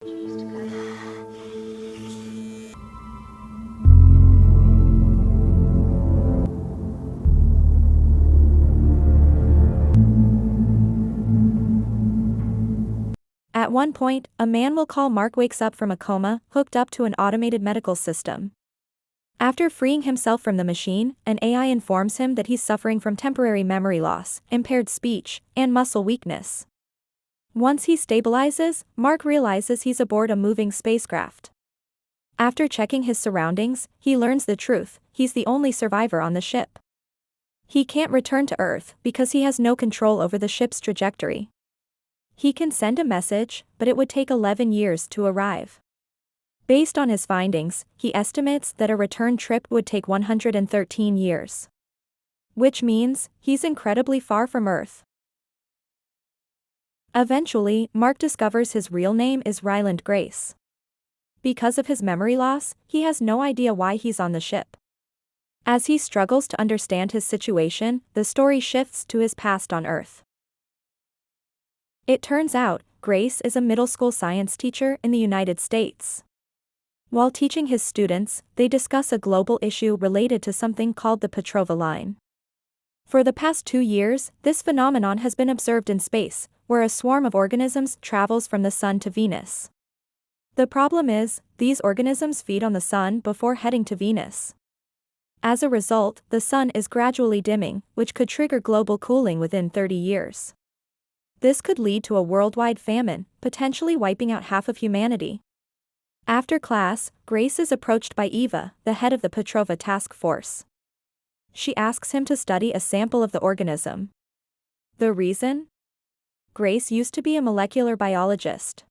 Choose to cut it. At one point, a man we'll call Mark wakes up from a coma, hooked up to an automated medical system. After freeing himself from the machine, an AI informs him that he's suffering from temporary memory loss, impaired speech, and muscle weakness. Once he stabilizes, Mark realizes he's aboard a moving spacecraft. After checking his surroundings, he learns the truth: he's the only survivor on the ship. He can't return to Earth because he has no control over the ship's trajectory. He can send a message, but it would take 11 years to arrive. Based on his findings, he estimates that a return trip would take 113 years. Which means, he's incredibly far from Earth. Eventually, Mark discovers his real name is Ryland Grace. Because of his memory loss, he has no idea why he's on the ship. As he struggles to understand his situation, the story shifts to his past on Earth. It turns out, Grace is a middle school science teacher in the United States. While teaching his students, they discuss a global issue related to something called the Petrova Line. For the past 2 years, this phenomenon has been observed in space, where a swarm of organisms travels from the Sun to Venus. The problem is, these organisms feed on the Sun before heading to Venus. As a result, the Sun is gradually dimming, which could trigger global cooling within 30 years. This could lead to a worldwide famine, potentially wiping out half of humanity. After class, Grace is approached by Eva, the head of the Petrova task force. She asks him to study a sample of the organism. The reason? Grace used to be a molecular biologist.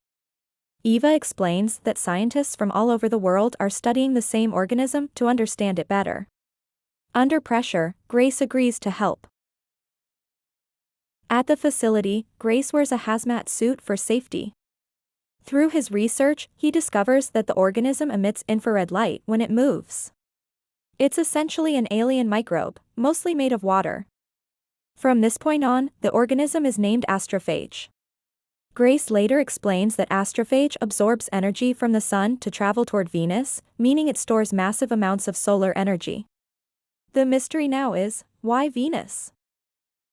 Eva explains that scientists from all over the world are studying the same organism to understand it better. Under pressure, Grace agrees to help. At the facility, Grace wears a hazmat suit for safety. Through his research, he discovers that the organism emits infrared light when it moves. It's essentially an alien microbe, mostly made of water. From this point on, the organism is named astrophage. Grace later explains that astrophage absorbs energy from the Sun to travel toward Venus, meaning it stores massive amounts of solar energy. The mystery now is, why Venus?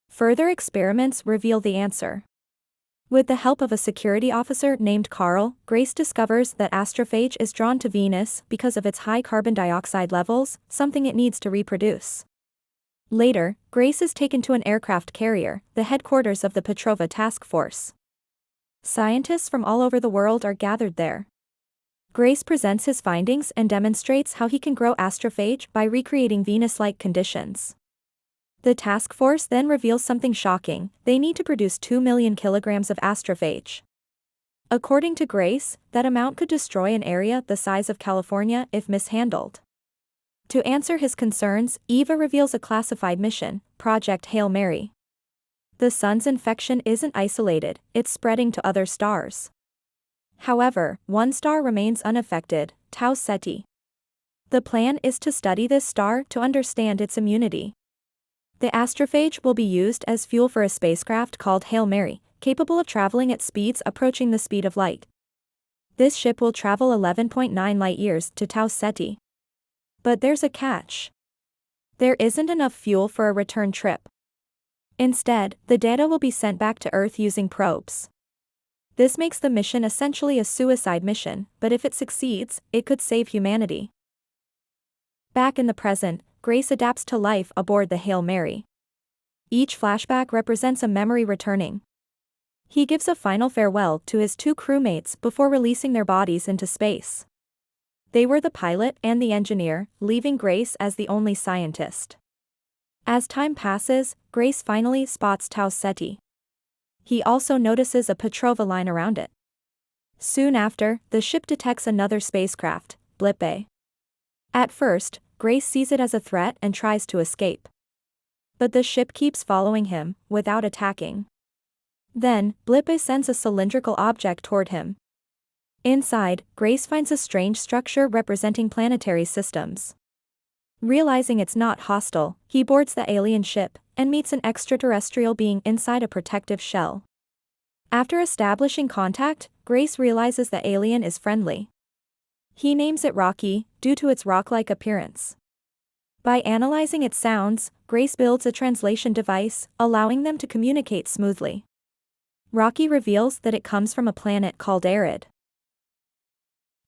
Further experiments reveal the answer. With the help of a security officer named Carl, Grace discovers that astrophage is drawn to Venus because of its high carbon dioxide levels, something it needs to reproduce. Later, Grace is taken to an aircraft carrier, the headquarters of the Petrova task force. Scientists from all over the world are gathered there. Grace presents his findings and demonstrates how he can grow astrophage by recreating Venus-like conditions. The task force then reveals something shocking: they need to produce 2 million kilograms of astrophage. According to Grace, that amount could destroy an area the size of California if mishandled. To answer his concerns, Eva reveals a classified mission, Project Hail Mary. The Sun's infection isn't isolated, it's spreading to other stars. However, one star remains unaffected, Tau Ceti. The plan is to study this star to understand its immunity. The astrophage will be used as fuel for a spacecraft called Hail Mary, capable of traveling at speeds approaching the speed of light. This ship will travel 11.9 light-years to Tau Ceti. But there's a catch. There isn't enough fuel for a return trip. Instead, the data will be sent back to Earth using probes. This makes the mission essentially a suicide mission, but if it succeeds, it could save humanity. Back in the present, Grace adapts to life aboard the Hail Mary. Each flashback represents a memory returning. He gives a final farewell to his 2 crewmates before releasing their bodies into space. They were the pilot and the engineer, leaving Grace as the only scientist. As time passes, Grace finally spots Tau Ceti. He also notices a Petrova line around it. Soon after, the ship detects another spacecraft, Blippe. At first, Grace sees it as a threat and tries to escape. But the ship keeps following him, without attacking. Then, Blippe sends a cylindrical object toward him. Inside, Grace finds a strange structure representing planetary systems. Realizing it's not hostile, he boards the alien ship, and meets an extraterrestrial being inside a protective shell. After establishing contact, Grace realizes the alien is friendly. He names it Rocky, due to its rock-like appearance. By analyzing its sounds, Grace builds a translation device, allowing them to communicate smoothly. Rocky reveals that it comes from a planet called Arid.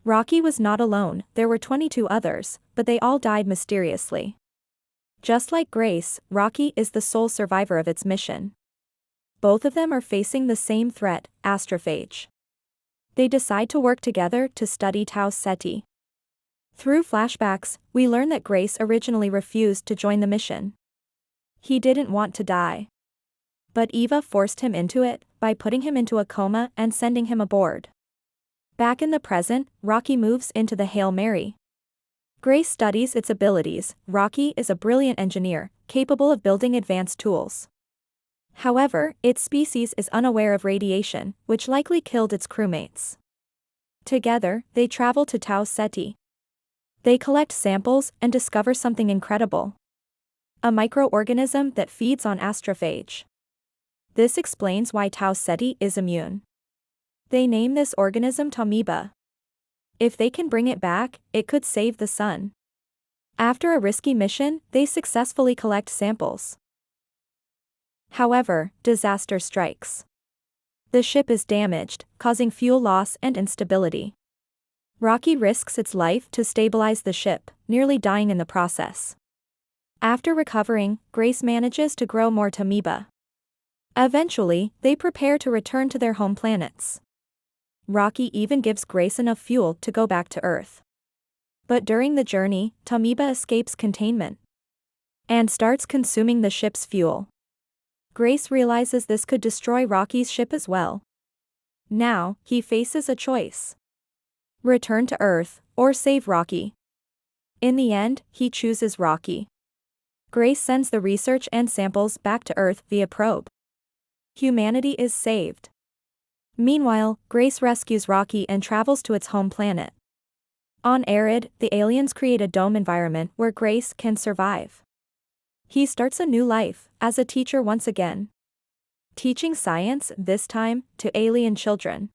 Rocky was not alone, there were 22 others, but they all died mysteriously. Just like Grace, Rocky is the sole survivor of its mission. Both of them are facing the same threat, astrophage. They decide to work together to study Tau Ceti. Through flashbacks, we learn that Grace originally refused to join the mission. He didn't want to die. But Eva forced him into it, by putting him into a coma and sending him aboard. Back in the present, Rocky moves into the Hail Mary. Grace studies its abilities. Rocky is a brilliant engineer, capable of building advanced tools. However, its species is unaware of radiation, which likely killed its crewmates. Together, they travel to Tau Ceti. They collect samples and discover something incredible. A microorganism that feeds on astrophage. This explains why Tau Ceti is immune. They name this organism Taumiba. If they can bring it back, it could save the sun. After a risky mission, they successfully collect samples. However, disaster strikes. The ship is damaged, causing fuel loss and instability. Rocky risks its life to stabilize the ship, nearly dying in the process. After recovering, Grace manages to grow more Taumiba. Eventually, they prepare to return to their home planets. Rocky even gives Grace enough fuel to go back to Earth. But during the journey, Taumiba escapes containment and starts consuming the ship's fuel. Grace realizes this could destroy Rocky's ship as well. Now, he faces a choice. Return to Earth, or save Rocky. In the end, he chooses Rocky. Grace sends the research and samples back to Earth via probe. Humanity is saved. Meanwhile, Grace rescues Rocky and travels to its home planet. On Arid, the aliens create a dome environment where Grace can survive. He starts a new life, as a teacher once again. Teaching science, this time, to alien children.